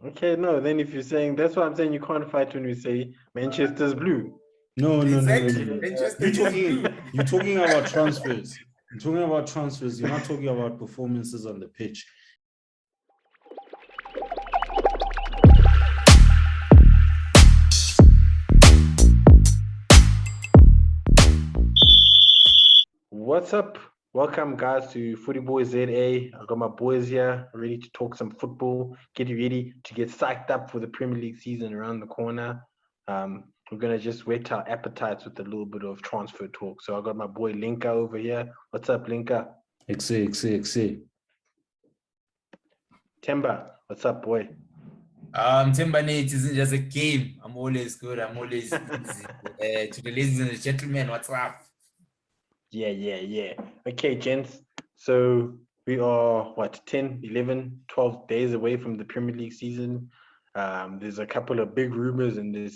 Okay, no, then if you're saying that's what I'm saying, you can't fight when we say Manchester's blue. No, no, no, no, Exactly. no. Manchester You're is talking, blue. you're talking about transfers. You're talking about transfers. You're not talking about performances on the pitch. What's up? Welcome, guys, to Footy Boys ZA. I got my boys here ready to talk some football. Get you ready to get psyched up for the Premier League season around the corner. We're gonna just whet our appetites with a little bit of transfer talk. So I got my boy Linka over here. What's up, Linka? Exe. Temba, what's up, boy? Timberlake isn't just a game. I'm always good. I'm always easy. To the ladies and the gentlemen, what's up? Yeah. Okay, gents. So we are, 10, 11, 12 days away from the Premier League season. There's a couple of big rumors, and there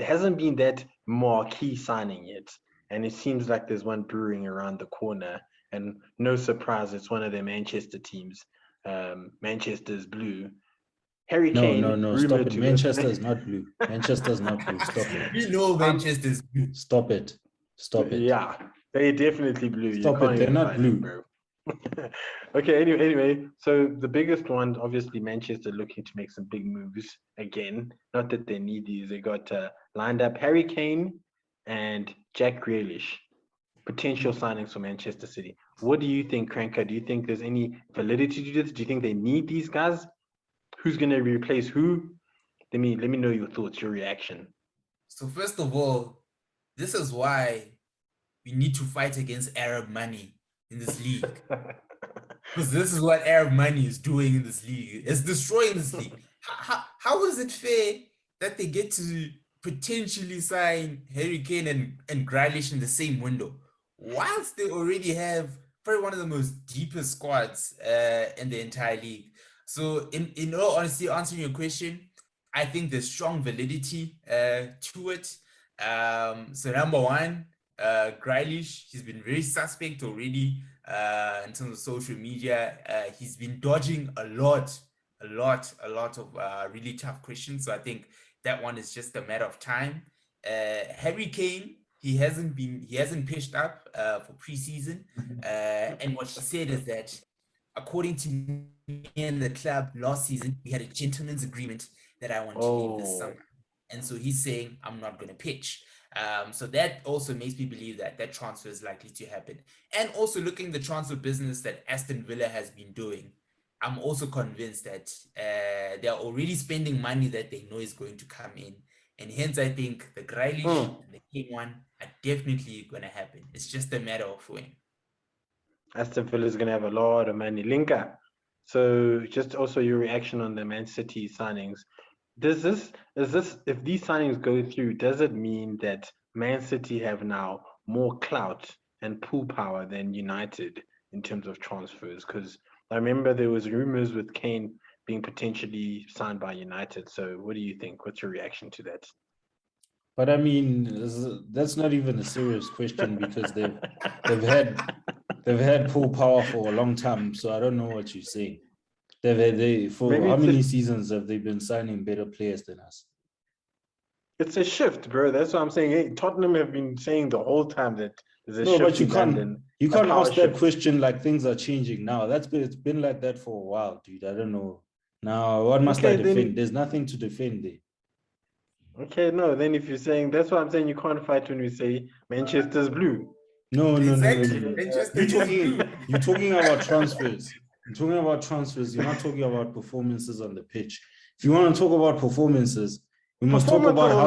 hasn't been that marquee signing yet. And it seems like there's one brewing around the corner. And no surprise, it's one of the Manchester teams. Manchester's blue. Harry Kane, No. Stop rumored it. to Manchester is not blue. Manchester is not blue. Stop it. We know Manchester's blue. Stop it. Yeah, they definitely blue. You Stop can't it. They're even not fight blue. it, bro. Okay, anyway, so the biggest one, obviously, Manchester looking to make some big moves again. Not that they need these. They got lined up Harry Kane and Jack Grealish, potential signings for Manchester City. What do you think, Cranker? Do you think there's any validity to this? Do you think they need these guys? Who's going to replace who? Let me know your thoughts, your reaction. So first of all, this is why we need to fight against Arab money in this league. Because this is what Arab money is doing in this league. It's destroying this league. How is it fair that they get to potentially sign Harry Kane and Grealish in the same window, whilst they already have probably one of the most deepest squads in the entire league? So in all honesty, answering your question, I think there's strong validity to it. So number one, Grealish, he's been very suspect already in terms of social media. He's been dodging a lot of really tough questions. So I think that one is just a matter of time. Harry Kane, he hasn't pitched up for preseason. And what he said is that according to me and the club last season, we had a gentleman's agreement that I want to leave this summer. And so he's saying, I'm not going to pitch. So that also makes me believe that that transfer is likely to happen. And also looking at the transfer business that Aston Villa has been doing, I'm also convinced that they're already spending money that they know is going to come in. And hence, I think the Grealish and the King one are definitely going to happen. It's just a matter of when. Aston Villa is going to have a lot of money. Linka, so just also your reaction on the Man City signings. Is this if these signings go through, does it mean that Man City have now more clout and pull power than United in terms of transfers? Because I remember there was rumors with Kane being potentially signed by United. So what do you think? What's your reaction to that? But I mean, that's not even a serious question because they've had pull power for a long time. So I don't know what you're saying. For Maybe how many seasons have they been signing better players than us? It's a shift, bro. That's what I'm saying. Hey, Tottenham have been saying the whole time that there's a shift. No, but you in can't. London, You can't ask that shift. question like things are changing now. It's been like that for a while, dude. I don't know. Now, what must I defend? There's nothing to defend there. Okay, no. Then if you're saying that's what I'm saying, you can't fight when we say Manchester's blue. No. Exactly. You're talking about transfers. You're talking about transfers. You're not talking about performances on the pitch. If you want to talk about performances, we must talk about how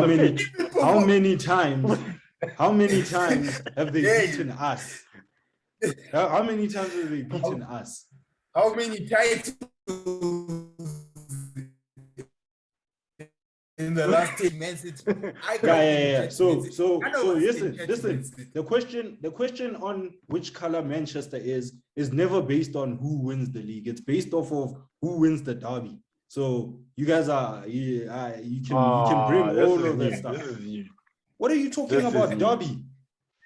many times have they beaten us? How many times have they beaten us? How many titles in the last 10 minutes? Yeah. So listen. The question on which color Manchester is never based on who wins the league. It's based off of who wins the derby. So you guys you can bring all of that stuff. What are you talking about derby?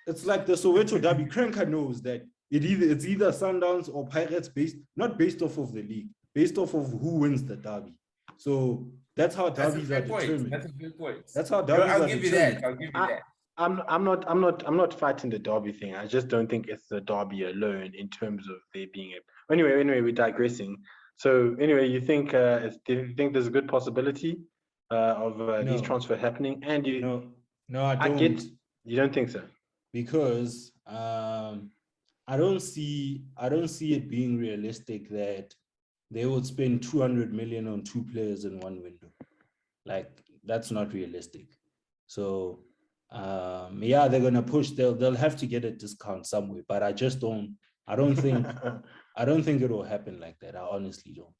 It's like the Soweto derby. Cranker knows that it's either Sundowns or Pirates not based off of the league, based off of who wins the derby. So that's how That's a derbies fair are point. determined. That's a fair point. That's how Yo, derbies I'll are give you determined. that. I'll give you that. I'm not fighting the derby thing. I just don't think it's the derby alone in terms of there being a. Anyway, we're digressing. So anyway, do you think there's a good possibility of these No. transfer happening? And No, I I don't. get you don't think so. Because I don't see it being realistic that they would spend 200 million on 2 players in one window. Like, that's not realistic. So yeah, they're gonna push. They'll have to get a discount somewhere, but I don't think it will happen like that. I honestly don't.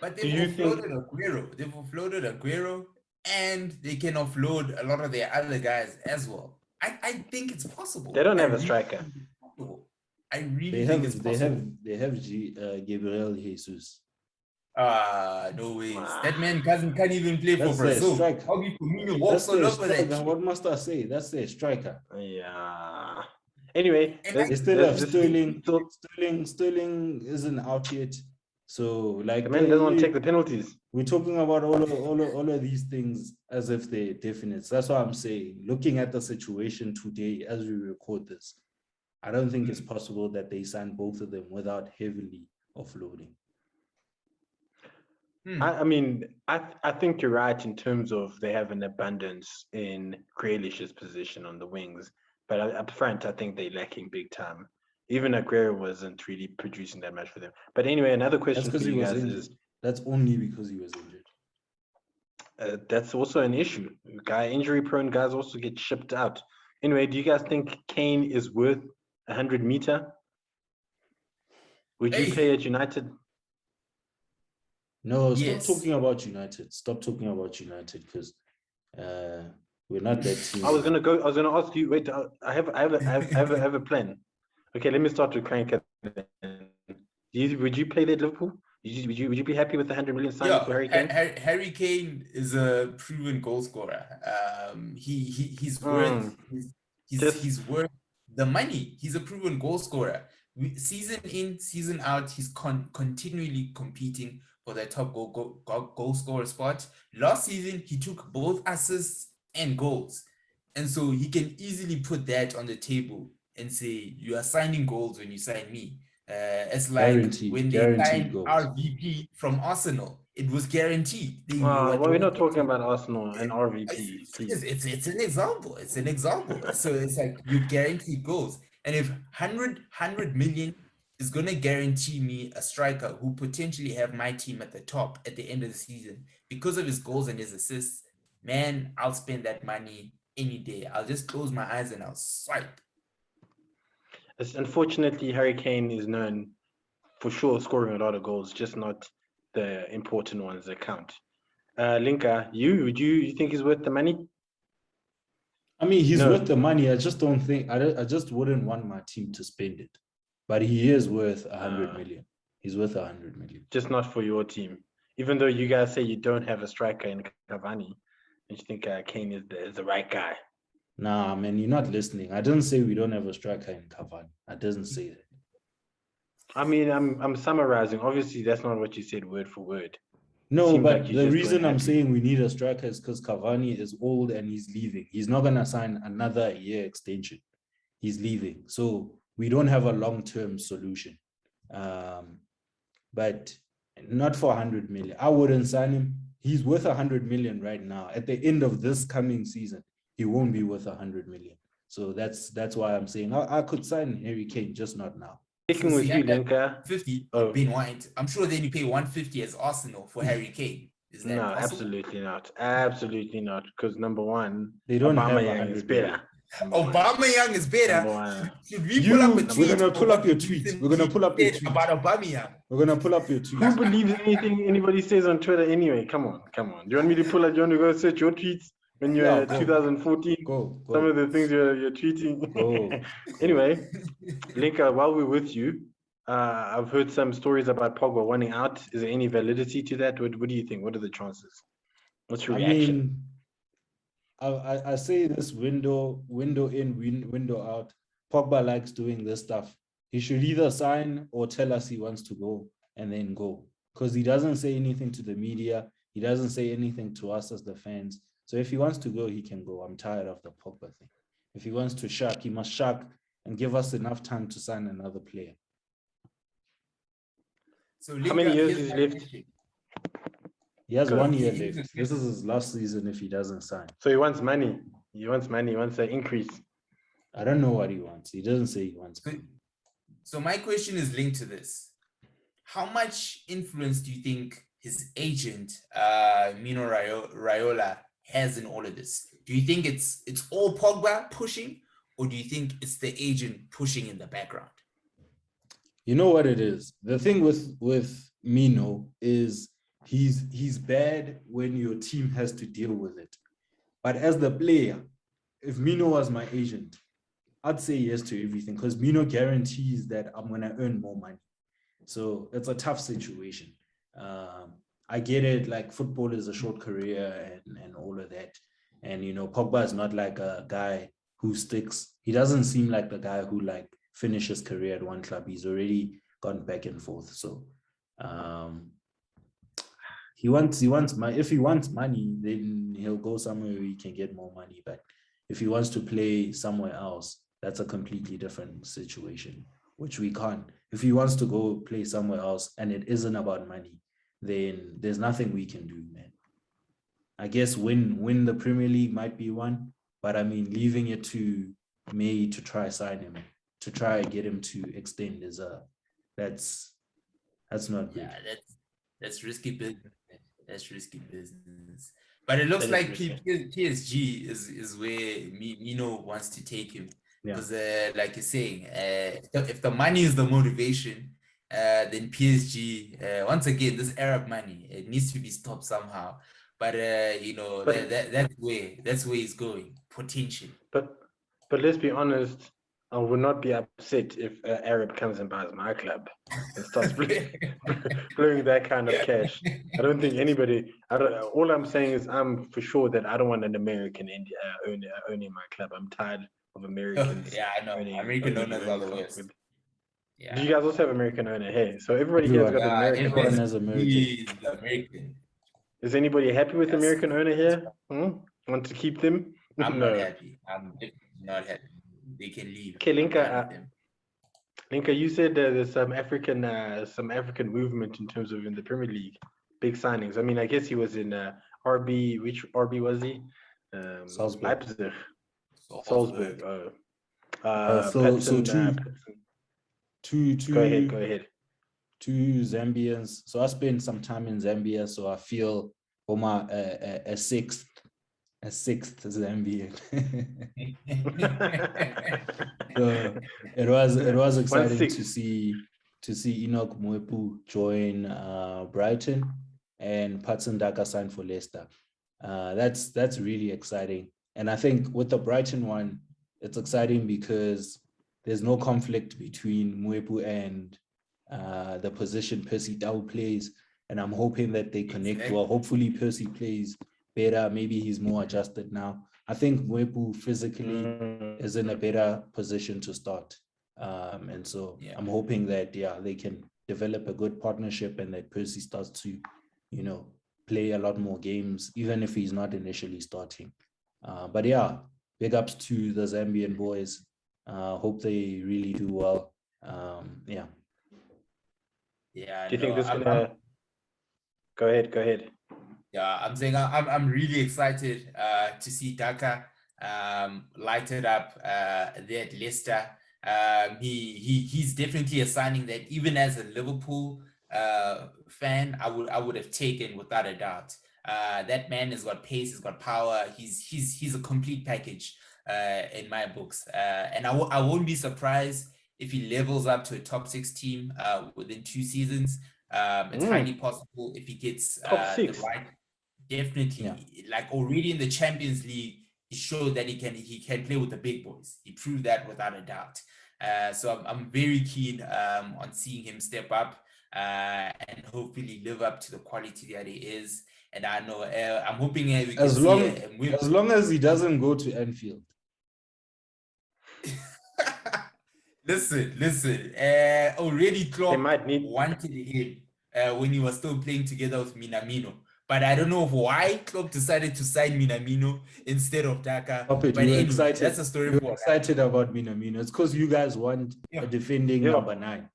But Do they've you think- offloaded Aguero. They've offloaded Aguero, and they can offload a lot of their other guys as well. I think it's possible. They don't have a striker. I really think it's possible. They have Gabriel Jesus. No ways. That man can't even play for That's their Brazil. striker. How do Firmino walks That's all their over that? striker. What must I say? That's their striker. Yeah. Anyway, And Instead of Sterling, so- Sterling isn't out yet. So like the man doesn't want to take the penalties. we're talking about all of these things as if they're definite. That's what I'm saying. Looking at the situation today as we record this, I don't think it's possible that they sign both of them without heavily offloading. I mean, I think you're right in terms of they have an abundance in Grealish's position on the wings, but up front, I think they're lacking big time. Even Aguero wasn't really producing that much for them. But anyway, another That's question for because he you was guys injured. is That's only because he was injured. that's also an issue. Injury-prone guys also get shipped out. Anyway, do you guys think Kane is worth 100 meter? Would you play at United? No, Yes. stop talking about United. Stop talking about United because we're not that team. I was gonna ask you. Wait, I have a plan. Okay, let me start with Crank. Would you play that Liverpool? Would you be happy with the 100 million signing for Harry Kane? Harry Kane is a proven goal scorer. He's worth he's worth the money. He's a proven goal scorer. Season in, season out, he's continually competing for that top goal scorer spot. Last season, he took both assists and goals, and so he can easily put that on the table and say, you are signing goals when you sign me. It's like when they signed goals. RVP from Arsenal, it was guaranteed. Well, we're not talking about Arsenal and RVP. Please. It's an example. It's an example. So it's like you guarantee goals. And if 100 million is going to guarantee me a striker who potentially have my team at the top at the end of the season because of his goals and his assists, man, I'll spend that money any day. I'll just close my eyes and I'll swipe. Unfortunately, Harry Kane is known for sure scoring a lot of goals, just not the important ones that count. Linka, you think he's worth the money? I mean, he's worth the money. I just don't think I just wouldn't want my team to spend it. But he is worth 100 million. He's worth 100 million. Just not for your team. Even though you guys say you don't have a striker in Cavani, and you think Kane is the right guy. Nah, man, you're not listening. I didn't say we don't have a striker in Cavani. I didn't say that. I mean, I'm summarizing. Obviously, that's not what you said word for word. No, but the reason I'm saying we need a striker is because Cavani is old and he's leaving. He's not going to sign another year extension. He's leaving. So we don't have a long-term solution. But not for 100 million. I wouldn't sign him. He's worth 100 million right now. At the end of this coming season, he won't be worth 100 million. So that's why I'm saying I could sign Harry Kane, just not now. Sticking with you, Linka. 50 Ben White. I'm sure then you pay 150 as Arsenal for Harry Kane. Is that possible? Absolutely not. Absolutely not. Because number one, they don't Aubameyang is better. Aubameyang is better. Should we pull up a tweet? We're gonna pull up your tweet. We're gonna pull up your tweet about Aubameyang. We're gonna pull up your tweet. Who believes anything anybody says on Twitter anyway? Come on. Do you want me to pull up? Do you want to go search your tweets when you're 2014? Go. Some of the things you're tweeting. Anyway, Linka, while we're with you, I've heard some stories about Pogba wanting out. Is there any validity to that? What do you think? What are the chances? What's your reaction? I say this window in, window out. Pogba likes doing this stuff. He should either sign or tell us he wants to go and then go. because he doesn't say anything to the media. He doesn't say anything to us as the fans. So if he wants to go, he can go. I'm tired of the Pogba thing. If he wants to shark, he must shark and give us enough time to sign another player. So How many years here's is my left? question. He has Go 1 ahead. year left. This is his last season if he doesn't sign. So he wants money. He wants money. He wants an increase. I don't know what he wants. He doesn't say he wants money. So my question is linked to this. How much influence do you think his agent, Mino Raiola, has in all of this? Do you think it's all Pogba pushing, or do you think it's the agent pushing in the background? You know what it is? The thing with Mino is he's bad when your team has to deal with it. But as the player, if Mino was my agent, I'd say yes to everything because Mino guarantees that I'm going to earn more money. So it's a tough situation. I get it, like football is a short career and all of that. And, you know, Pogba is not like a guy who sticks. He doesn't seem like the guy who like finishes career at one club. He's already gone back and forth. So he wants money. If he wants money, then he'll go somewhere where he can get more money. But if he wants to play somewhere else, that's a completely different situation, which we can't. If he wants to go play somewhere else and it isn't about money, then there's nothing we can do, man. I guess win the Premier League might be one, but I mean, leaving it to May to try sign him, to try get him to extend is that's not good. Yeah, that's risky business. That's risky business. But it looks like PSG is where Mino wants to take him. Because like you're saying, if the money is the motivation, then PSG, once again, this Arab money, it needs to be stopped somehow. But you know, that's where he's going, potentially. But let's be honest, I would not be upset if Arab comes and buys my club and starts blowing that kind of cash. I don't think anybody. All I'm saying is I'm for sure that I don't want an American owning my club. I'm tired of Americans. Yeah, I know. American owners are the worst. Yeah. Do you guys also have American owner? Hey, so everybody here's got American. Everyone has American. American. Is anybody happy with American owner here? Want to keep them? I'm not happy. I'm not happy. They can leave. Okay, Linka, you said there's some African movement in terms of in the Premier League, big signings. I mean, I guess he was in RB. Which RB was he? Salzburg. Leipzig. Salzburg. Two. Go ahead. Two Zambians. So I spent some time in Zambia, so I feel a sixth Zambian. So it was exciting to see Enoch Mwepu join Brighton and Patson Daka sign for Leicester. That's really exciting. And I think with the Brighton one, it's exciting because there's no conflict between Mwepu and the position Percy Tau plays. And I'm hoping that they connect. Exactly. Well, hopefully Percy plays better. Maybe he's more adjusted now. I think Mwepu physically is in a better position to start. And so I'm hoping that, they can develop a good partnership and that Percy starts to, play a lot more games, even if he's not initially starting. But big ups to the Zambian boys. Hope they really do well. Yeah. Do you think this is gonna? Go ahead. Yeah, I'm saying I'm really excited to see Daka lighted up there at Leicester. He's definitely a signing that even as a Liverpool fan, I would have taken without a doubt. That man has got pace, he's got power. He's a complete package in my books, and I won't be surprised if he levels up to a top 6 team within 2 seasons. It's highly possible if he gets the right. Definitely, like already in the Champions League, he showed that he can play with the big boys. He proved that without a doubt. So I'm very keen on seeing him step up and hopefully live up to the quality that he is. And I know I'm hoping we can as long as he doesn't go to Anfield. Listen. Already Klopp wanted him. when he was still playing together with Minamino. But I don't know why Klopp decided to sign Minamino instead of Daka. Stop it. But You were anyway, excited. that's a story You for were excited about Minamino. It's because you guys want a defending number 9.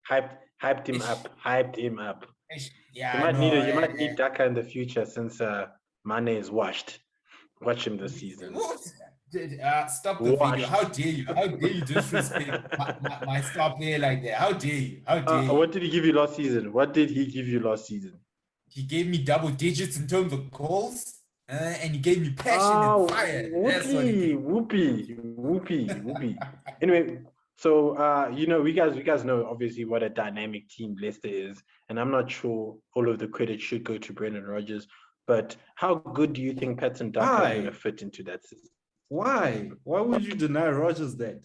Hyped him up. Hyped him up. Yeah, you might need Daka in the future since Mane is washed. Watch him this season. Stop the video. How dare you? How dare you disrespect my star player like that? How dare you? How dare you? What did he give you last season? What did he give you last season? He gave me double digits in terms of goals, and he gave me passion and fire. That's what he did. Whoopee. Anyway, so you guys know obviously what a dynamic team Leicester is, and I'm not sure all of the credit should go to Brendan Rodgers, but how good do you think Patson Daka is going to fit into that system? Why would you deny Rodgers that?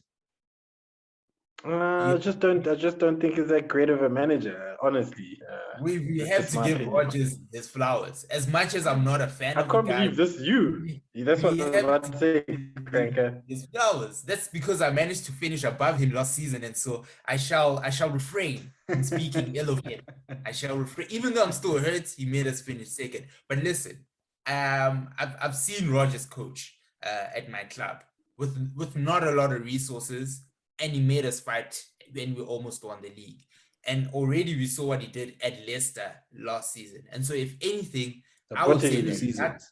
I just don't think he's that great of a manager, honestly. We have to give Rodgers his flowers. As much as I'm not a fan of I can't believe this you. That's what I was about to say, Cranker. His flowers. That's because I managed to finish above him last season, and so I shall refrain from speaking ill of him. I shall refrain, even though I'm still hurt. He made us finish second. But listen, I've seen Rodgers coach at my club with not a lot of resources. And he made us fight when we almost won the league. And already we saw what he did at Leicester last season. And so if anything, I would say that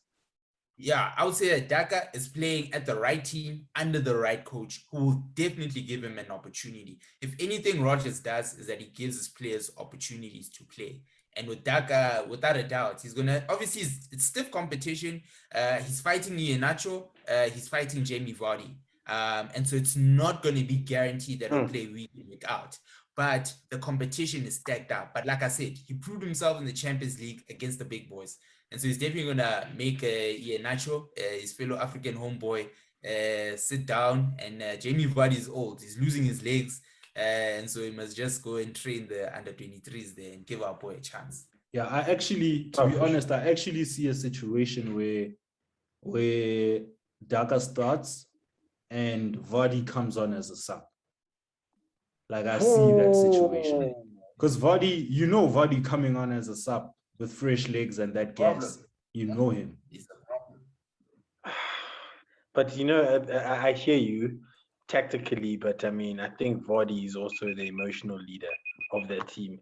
Daka is playing at the right team under the right coach who will definitely give him an opportunity. If anything Rodgers does is that he gives his players opportunities to play. And with Daka, without a doubt, he's going to, obviously it's stiff competition. He's fighting Iheanacho, he's fighting Jamie Vardy. And so it's not going to be guaranteed that he'll play week in, week out. But the competition is stacked up. But like I said, he proved himself in the Champions League against the big boys. And so he's definitely going to make Iheanacho, his fellow African homeboy, sit down. And Jamie Vardy is old. He's losing his legs. And so he must just go and train the under-23s there and give our boy a chance. Yeah, I actually, to be honest, I actually see a situation where Daka starts and Vardy comes on as a sub. Like I see that situation. Because Vardy coming on as a sub with fresh legs and that gas. You know him. But I hear you tactically, but I mean, I think Vardy is also the emotional leader of their team.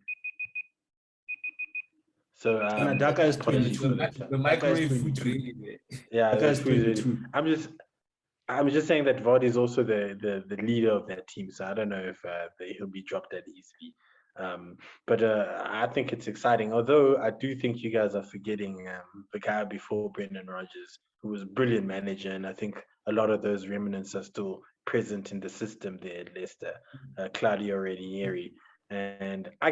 So Daka is 22. The microwave food really. Yeah, Daka is 22. I'm just saying that Vardy is also the leader of that team, so I don't know if he'll be dropped that easily. But I think it's exciting. Although I do think you guys are forgetting the guy before Brendan Rodgers, who was a brilliant manager, and I think a lot of those remnants are still present in the system there at Leicester. Claudio Ranieri, and I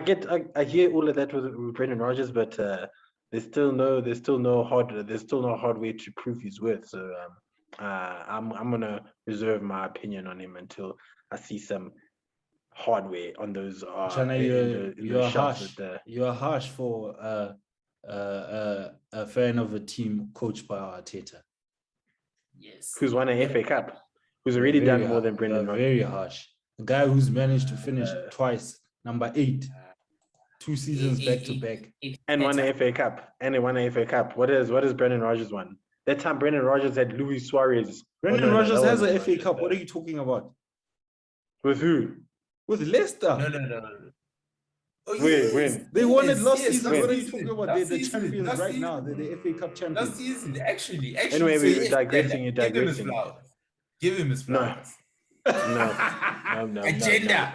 hear all of that with Brendan Rodgers, but there's still no hard way to prove his worth. So. I'm gonna reserve my opinion on him until I see some hardware on those. You're harsh. You're harsh for a fan of a team coached by Arteta. Yes. Who's won an FA Cup? Who's already done more than Brendan Rodgers? Very harsh. A guy who's managed to finish twice, number 8, 2 seasons back to back, and won an FA Cup. And he won an FA Cup. What is Brendan Rodgers won? That time Brendan Rodgers had Luis Suarez. Brendan Rodgers has an FA Cup. What are you talking about? With who? With Leicester. No. Oh, when? They won it last season. What are you talking about? They're the champions right now. They're the FA Cup champions. Last season, actually. Anyway, we're digressing. You're digressing. Give him his flowers. No. Agenda.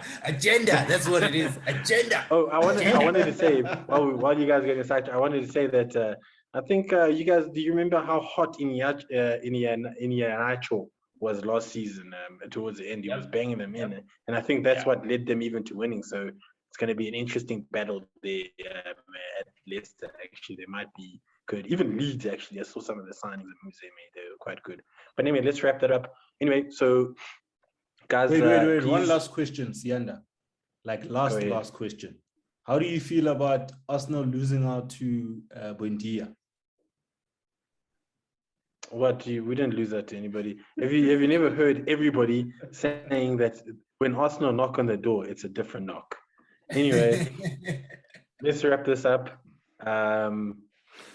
That's what it is. Agenda. Oh, I wanted to say while you guys get excited, I wanted to say that I think you guys. Do you remember how hot Iheanacho was last season? Towards the end, he was banging them in, and I think that's what led them even to winning. So it's going to be an interesting battle there at Leicester. Actually, they might be good. Even Leeds, actually, I saw some of the signings and moves they made. They were quite good. But anyway, let's wrap that up. Anyway, so guys, wait. One last question, Sianda. Last question. How do you feel about Arsenal losing out to Buendia? We didn't lose that to anybody. Have you never heard everybody saying that when Arsenal knock on the door, it's a different knock? Anyway, let's wrap this up.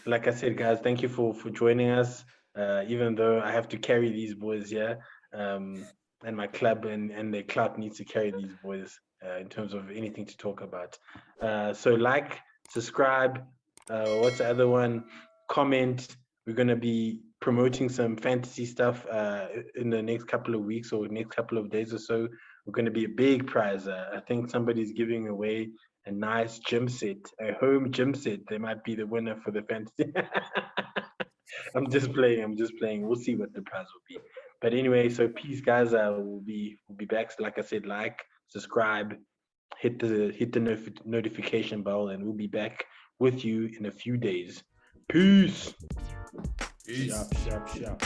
Like I said, guys, thank you for joining us. Even though I have to carry these boys here, and my club and their club needs to carry these boys in terms of anything to talk about. So like, subscribe. What's the other one? Comment. We're gonna be promoting some fantasy stuff in the next couple of weeks or next couple of days or so. We're gonna be a big prize. I think somebody's giving away a nice gym set, a home gym set. They might be the winner for the fantasy. I'm just playing. We'll see what the prize will be. But anyway, so peace, guys. We'll be back. Like I said, like, subscribe, hit the notification bell, and we'll be back with you in a few days. Peace. Peace. Sharp. Sure.